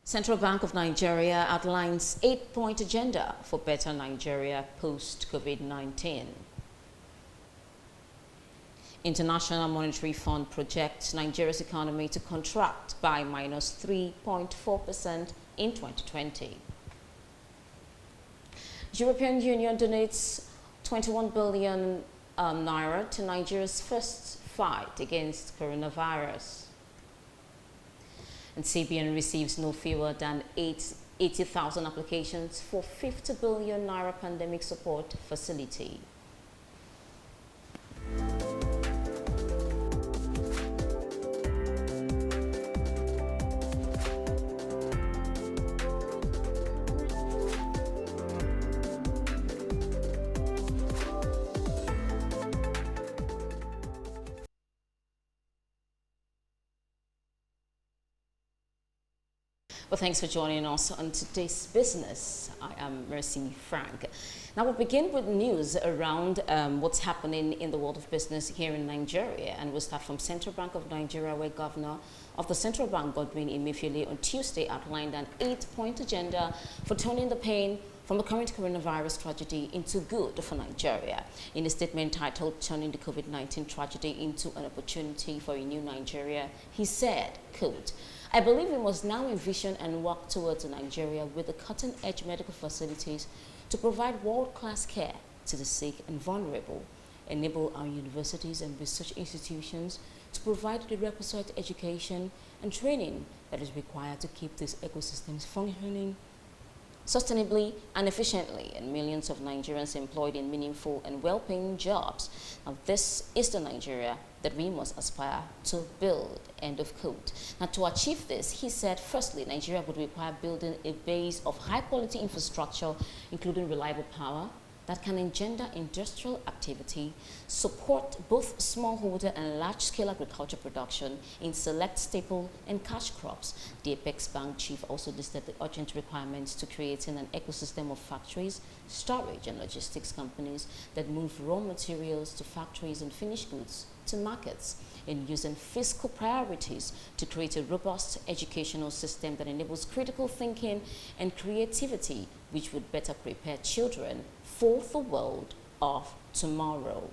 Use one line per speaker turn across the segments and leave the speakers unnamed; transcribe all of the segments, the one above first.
Central Bank of Nigeria outlines 8-point agenda for better Nigeria post-COVID-19. International Monetary Fund projects Nigeria's economy to contract by minus 3.4% in 2020. European Union donates 21 billion naira to Nigeria's first fight against coronavirus. And CBN receives no fewer than 80,000 applications for 50 billion naira pandemic support facility. Well, thanks for joining us on today's business. I am Mercy Frank. Now we'll begin with news around what's happening in the world of business here in Nigeria, and we'll start from Central Bank of Nigeria, where Governor of the Central Bank, Godwin Emefiele, on Tuesday outlined an 8-point agenda for turning the pain from the current coronavirus tragedy into good for Nigeria. In a statement titled "Turning the COVID-19 Tragedy into an Opportunity for a New Nigeria," he said, quote, "I believe we must now envision and work towards a Nigeria with the cutting-edge medical facilities to provide world-class care to the sick and vulnerable, enable our universities and research institutions to provide the requisite education and training that is required to keep these ecosystems functioning sustainably and efficiently, and millions of Nigerians employed in meaningful and well-paying jobs. Now, this is the Nigeria that we must aspire to build," end of quote. Now, to achieve this, he said, firstly, Nigeria would require building a base of high-quality infrastructure, including reliable power, that can engender industrial activity, support both smallholder and large-scale agriculture production in select staple and cash crops. The Apex Bank chief also listed the urgent requirements to creating an ecosystem of factories, storage and logistics companies that move raw materials to factories and finished goods to markets, in using fiscal priorities to create a robust educational system that enables critical thinking and creativity, which would better prepare children for the world of tomorrow.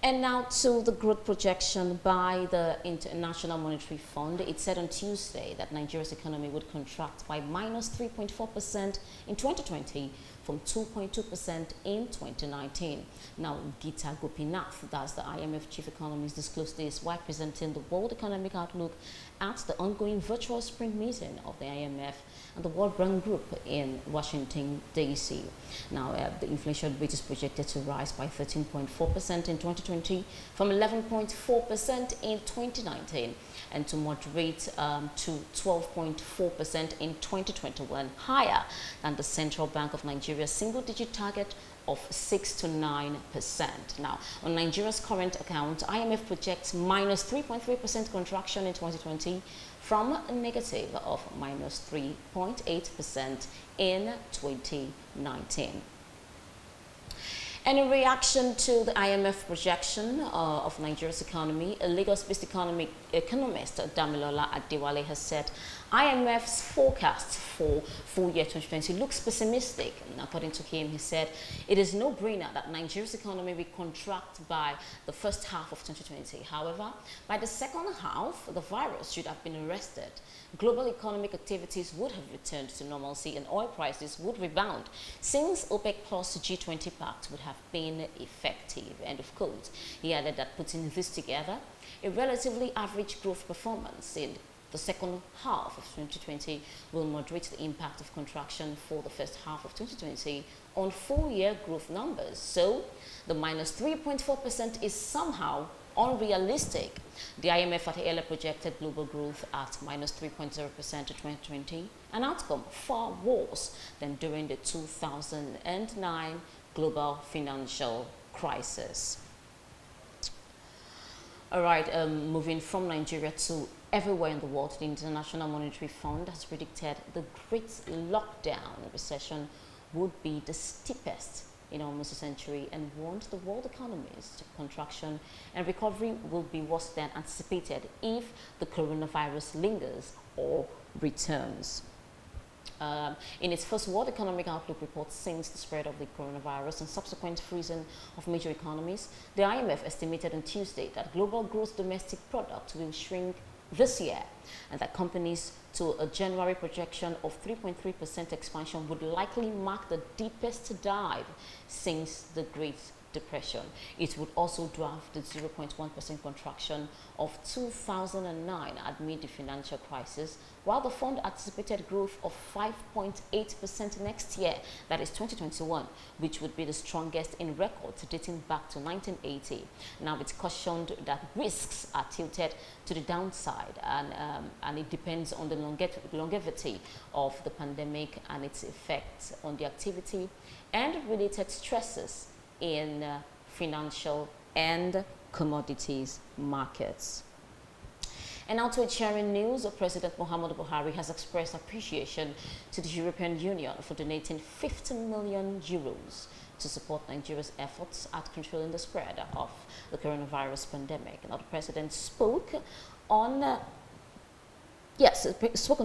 And now to the growth projection by the International Monetary Fund. It said on Tuesday that Nigeria's economy would contract by minus 3.4% in 2020 from 2.2% in 2019. Now, Gita Gopinath, that's the IMF chief economist, disclosed this while presenting the World Economic Outlook at the ongoing virtual spring meeting of the IMF and the World Bank Group in Washington, D.C. Now, the inflation rate is projected to rise by 13.4% in 2020 from 11.4% in 2019 and to moderate to 12.4% in 2021, higher than the Central Bank of Nigeria's single-digit target of 6 to 9%. Now, on Nigeria's current account, IMF projects minus 3.3% contraction in 2020 from a negative of minus 3.8% in 2019. And in reaction to the IMF projection of Nigeria's economy, a Lagos-based economist, Damilola Adewale, has said IMF's forecast for full year 2020 looks pessimistic. And according to him, he said it is no brainer that Nigeria's economy will contract by the first half of 2020. However, by the second half, the virus should have been arrested. Global economic activities would have returned to normalcy and oil prices would rebound since OPEC plus G20 pact would have been effective, end of quote. He added that putting this together, a relatively average growth performance in the second half of 2020 will moderate the impact of contraction for the first half of 2020 on full-year growth numbers. So, the minus 3.4% is somehow unrealistic. The IMF had earlier projected global growth at minus 3.0% to 2020, an outcome far worse than during the 2009 global financial crisis. All right, moving from Nigeria to everywhere in the world, the International Monetary Fund has predicted the great lockdown recession would be the steepest in almost a century and warned the world economies to contraction and recovery will be worse than anticipated if the coronavirus lingers or returns. In its first World Economic Outlook report since the spread of the coronavirus and subsequent freezing of major economies, the IMF estimated on Tuesday that global gross domestic product will shrink this year, and that companies to a January projection of 3.3% expansion would likely mark the deepest dive since the Great Depression. It would also draft the 0.1% contraction of 2009 amid the financial crisis, while the fund anticipated growth of 5.8% next year, that is 2021, which would be the strongest in record dating back to 1980. Now, it's cautioned that risks are tilted to the downside, and it depends on the longevity of the pandemic and its effects on the activity and related stresses in financial and commodities markets. And now to sharing news, President Muhammadu Buhari has expressed appreciation to the European Union for donating 50 million euros to support Nigeria's efforts at controlling the spread of the coronavirus pandemic. Now, the president spoke on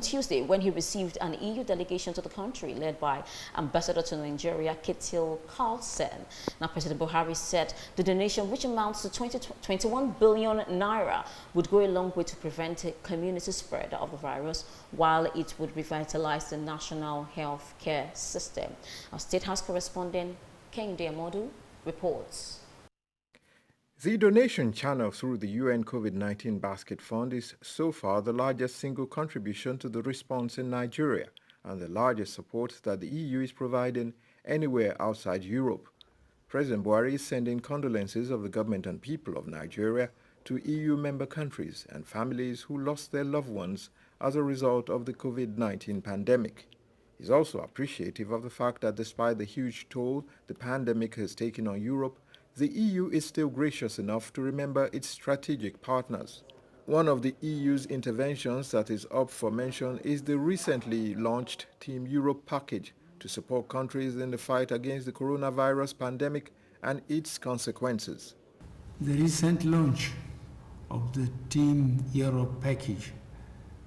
Tuesday when he received an EU delegation to the country led by Ambassador to Nigeria, Ketil Carlsen. Now, President Buhari said the donation, which amounts to 21 billion naira, would go a long way to prevent a community spread of the virus, while it would revitalize the national health care system. Our State House correspondent, Kehinde Amodu, reports.
The donation channel through the UN COVID-19 Basket Fund is so far the largest single contribution to the response in Nigeria and the largest support that the EU is providing anywhere outside Europe. President Buhari is sending condolences of the government and people of Nigeria to EU member countries and families who lost their loved ones as a result of the COVID-19 pandemic. He's also appreciative of the fact that despite the huge toll the pandemic has taken on Europe, the EU is still gracious enough to remember its strategic partners. One of the EU's interventions that is up for mention is the recently launched Team Europe package to support countries in the fight against the coronavirus pandemic and its consequences.
The recent launch of the Team Europe package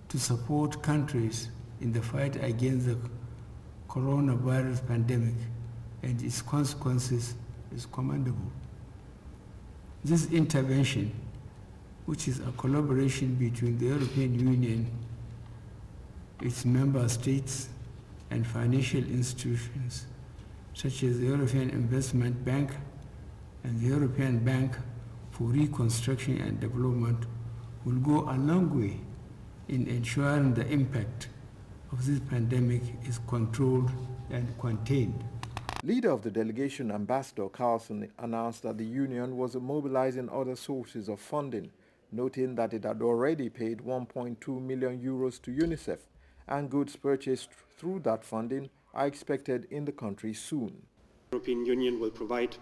to support countries in the fight against the coronavirus pandemic and its consequences is commendable. This intervention, which is a collaboration between the European Union, its member states, and financial institutions such as the European Investment Bank and the European Bank for Reconstruction and Development, will go a long way in ensuring the impact of this pandemic is controlled and contained.
Leader of the delegation, Ambassador Carlsen, announced that the Union was mobilizing other sources of funding, noting that it had already paid 1.2 million euros to UNICEF, and goods purchased through that funding are expected in the country soon.
The European Union will provide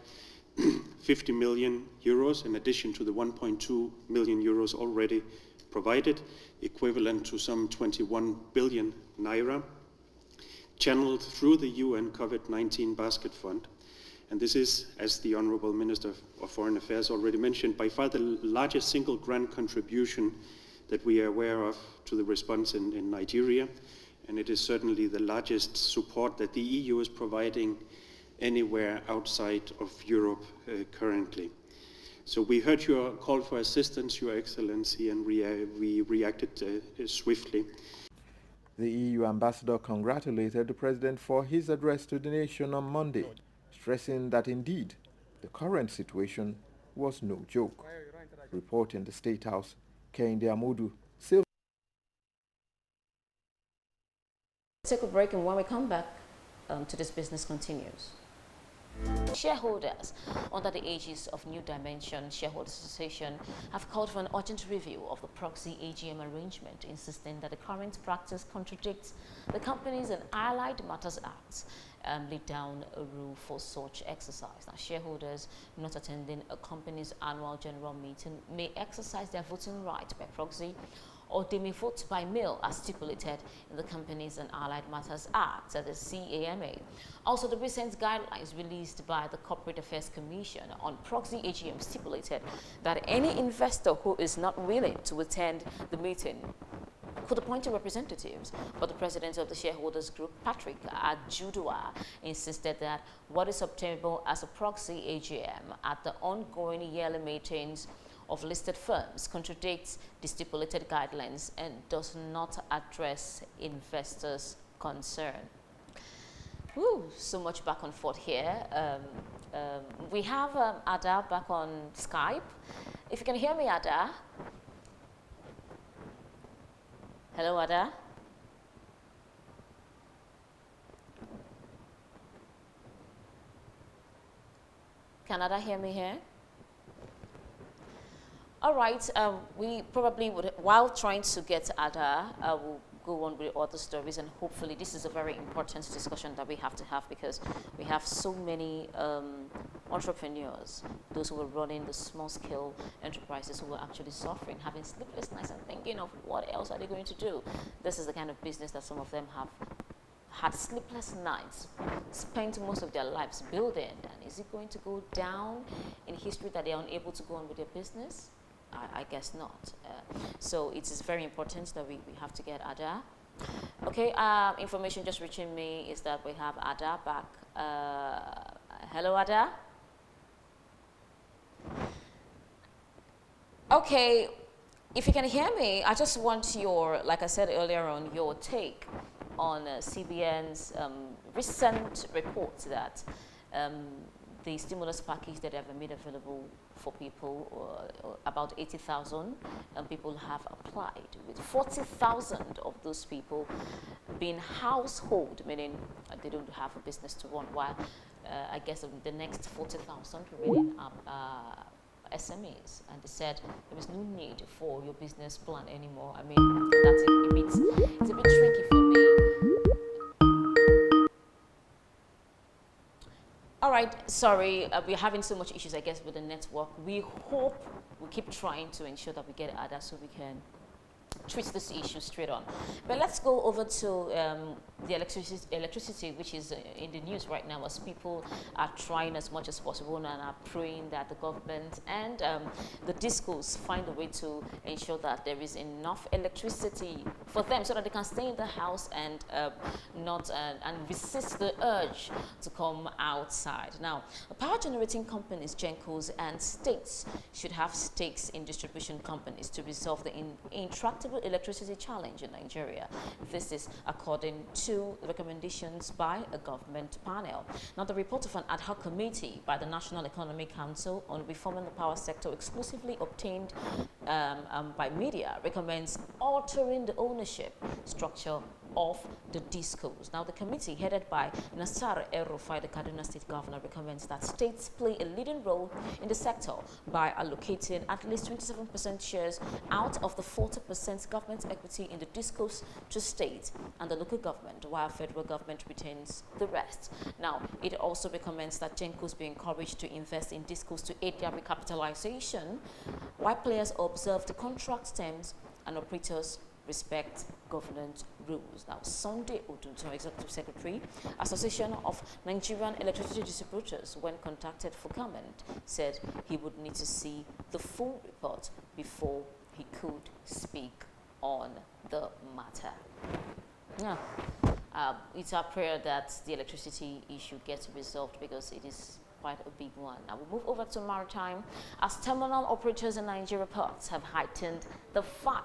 50 million euros in addition to the 1.2 million euros already provided, equivalent to some 21 billion naira, channeled through the UN COVID-19 Basket Fund. And this is, as the Honorable Minister of Foreign Affairs already mentioned, by far the largest single grant contribution that we are aware of to the response in Nigeria. And it is certainly the largest support that the EU is providing anywhere outside of Europe currently. So we heard your call for assistance, Your Excellency, and we reacted swiftly.
The EU ambassador congratulated the president for his address to the nation on Monday, stressing that indeed the current situation was no joke. Reporting the State House, Kehinde Amodu.
Take a break, and when we come back, to this business continues. Shareholders under the aegis of New Dimension Shareholders Association have called for an urgent review of the proxy AGM arrangement, insisting that the current practice contradicts the Companies and Allied Matters Act and laid down a rule for such exercise. Now, shareholders not attending a company's annual general meeting may exercise their voting right by proxy, or they may vote by mail as stipulated in the Companies and Allied Matters Act, the CAMA. Also, the recent guidelines released by the Corporate Affairs Commission on proxy AGM stipulated that any investor who is not willing to attend the meeting could appoint representatives, but the president of the shareholders group, Patrick Ajudua, insisted that what is obtainable as a proxy AGM at the ongoing yearly meetings of listed firms contradicts the stipulated guidelines and does not address investors' concern. Woo, so much back and forth here. We have Ada back on Skype. If you can hear me, Ada. Hello, Ada. Can Ada hear me here? All right, we probably would, while trying to get Ada, we'll go on with other stories, and hopefully this is a very important discussion that we have to have, because we have so many entrepreneurs, those who are running the small-scale enterprises, who are actually suffering, having sleepless nights and thinking of what else are they going to do. This is the kind of business that some of them have had sleepless nights, spent most of their lives building, and is it going to go down in history that they are unable to go on with their business? I guess not. So it is very important that we have to get Ada. Okay, information just reaching me is that we have Ada back. Hello, Ada. Okay, if you can hear me, I just want your, like I said earlier on, your take on CBN's recent report that the stimulus package that they have made available for people, about 80,000 people have applied, with 40,000 of those people being household, meaning they don't have a business to run, while I guess the next 40,000 remaining SMEs, and they said there is no need for your business plan anymore. I mean, that's it's a bit tricky for me. All right, sorry, we're having so much issues, I guess, with the network. We hope, we keep trying to ensure that we get Ada so we can treat this issue straight on. But let's go over to the electricity, which is in the news right now, as people are trying as much as possible and are praying that the government and the discos find a way to ensure that there is enough electricity for them, so that they can stay in the house and not and resist the urge to come outside. Now, power generating companies, GENCOs, and states should have stakes in distribution companies to resolve the intractable electricity challenge in Nigeria. This is according to the recommendations by a government panel. Now, the report of an ad hoc committee by the National Economic Council on reforming the power sector, exclusively obtained by media, recommends altering the ownership structure of the discos. Now, the committee, headed by Nassar El-Rufai, the Kaduna State Governor, recommends that states play a leading role in the sector by allocating at least 27% shares out of the 40% government equity in the discos to state and the local government, while federal government retains the rest. Now, it also recommends that GENCOs be encouraged to invest in discos to aid their recapitalization, while players observe the contract terms and operators respect governance rules. Now, Sunday Otunto, Executive Secretary, Association of Nigerian Electricity Distributors, when contacted for comment, said he would need to see the full report before he could speak on the matter. Yeah, it's our prayer that the electricity issue gets resolved, because it is quite a big one. Now we'll move over to maritime, as terminal operators in Nigeria ports have heightened the fight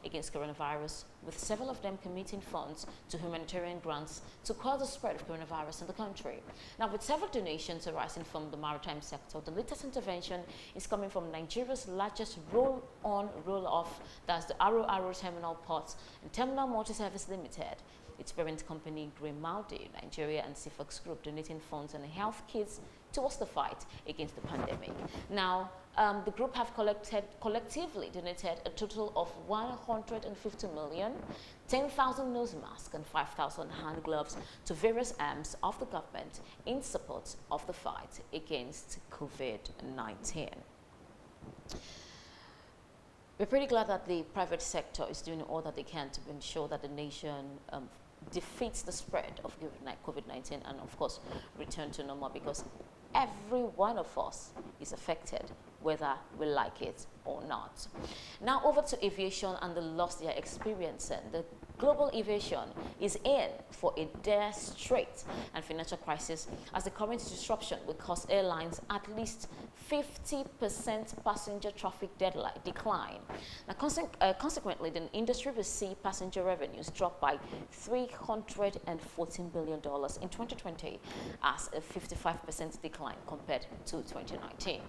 against coronavirus, with several of them committing funds to humanitarian grants to quell the spread of coronavirus in the country. Now, with several donations arising from the maritime sector, the latest intervention is coming from Nigeria's largest roll-on, roll-off, that's the Aro Terminal Ports and Terminal Multi-Service Limited. Its parent company, Grimaldi Nigeria, and Sifox Group, donating funds and health kits towards the fight against the pandemic. Now, the group have collectively donated a total of 150 million, 10,000 nose masks and 5,000 hand gloves to various arms of the government in support of the fight against COVID-19. We're pretty glad that the private sector is doing all that they can to ensure that the nation defeats the spread of COVID-19 and, of course, return to normal, because every one of us is affected whether we like it or not. Now over to aviation and the loss they are experiencing. The global aviation is in for a dire strait and financial crisis as the current disruption will cost airlines at least 50% passenger traffic decline. Now, consequently, the industry will see passenger revenues drop by $314 billion in 2020 as a 55% decline compared to 2019.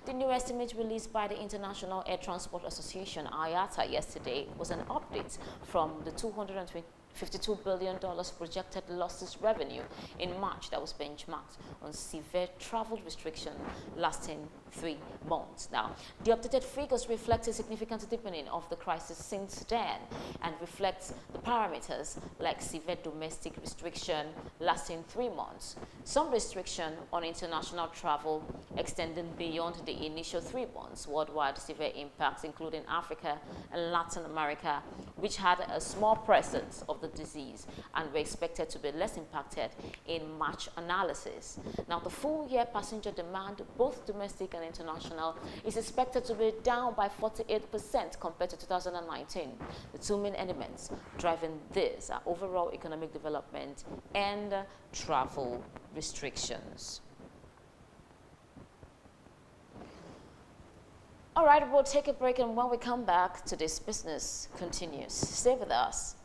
The new estimate released by the International Air Transport Association, IATA, yesterday was an update from the $252 billion projected losses revenue in March that was benchmarked on severe travel restriction lasting 3 months. Now, the updated figures reflect a significant deepening of the crisis since then and reflects the parameters like severe domestic restriction lasting 3 months, some restriction on international travel extending beyond the initial 3 months, worldwide severe impacts including Africa and Latin America, which had a small presence of the disease and were expected to be less impacted in March analysis. Now, the full year passenger demand, both domestic and international, is expected to be down by 48% compared to 2019. The two main elements driving this are overall economic development and travel restrictions. All right, we'll take a break, and when we come back, today's business continues. Stay with us.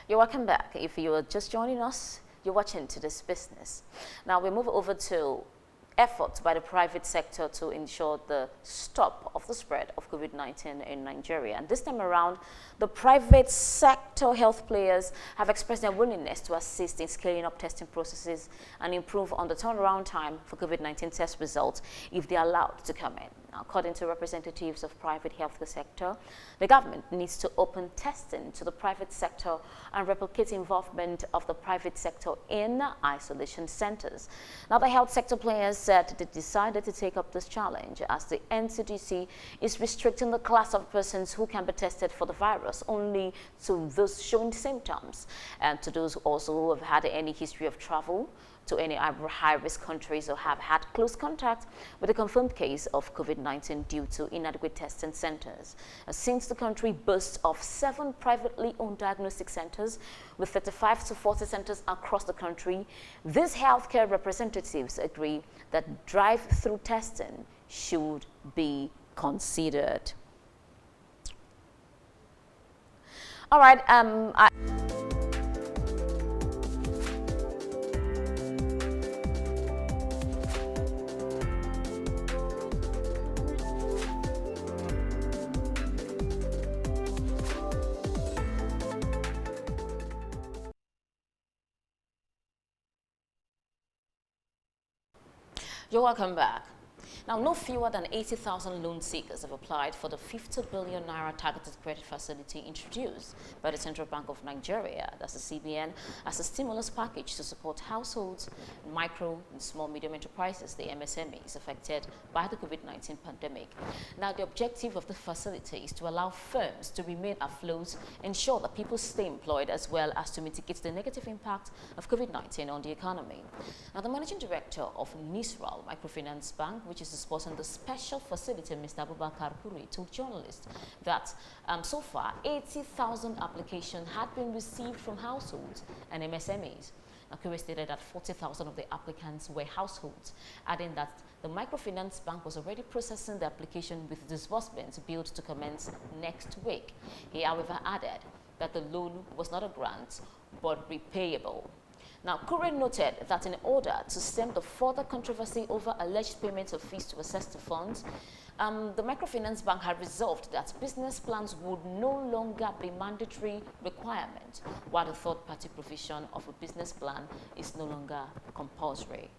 You're welcome back. If you are just joining us, you're watching Today's Business. Now we move over to efforts by the private sector to ensure the stop of the spread of COVID-19 in Nigeria. And this time around, the private sector health players have expressed their willingness to assist in scaling up testing processes and improve on the turnaround time for COVID-19 test results if they are allowed to come in. Now, according to representatives of private healthcare sector, the government needs to open testing to the private sector and replicate involvement of the private sector in isolation centers. Now, the health sector players said they decided to take up this challenge as the NCDC is restricting the class of persons who can be tested for the virus only to those showing symptoms and to those also who have had any history of travel to any high-risk countries or have had close contact with a confirmed case of COVID-19 due to inadequate testing centers. Since the country boasts of 7 privately owned diagnostic centers with 35 to 40 centers across the country, these healthcare representatives agree that drive-through testing should be considered. All right, You're welcome back. Now, no fewer than 80,000 loan seekers have applied for the 50 billion naira targeted credit facility introduced by the Central Bank of Nigeria, that's the CBN, as a stimulus package to support households, micro and small medium enterprises, the MSMEs, affected by the COVID-19 pandemic. Now, the objective of the facility is to allow firms to remain afloat, ensure that people stay employed, as well as to mitigate the negative impact of COVID-19 on the economy. Now, the managing director of Nisral Microfinance Bank, which is supporting the special facility, Mr. Abubakar Puri, told journalists that so far 80,000 applications had been received from households and MSMEs. Akure stated that 40,000 of the applicants were households, adding that the microfinance bank was already processing the application with disbursements billed to commence next week. He, however, added that the loan was not a grant but repayable. Now, Kure noted that in order to stem the further controversy over alleged payments of fees to access the funds, the microfinance bank had resolved that business plans would no longer be mandatory requirement, while the third-party provision of a business plan is no longer compulsory.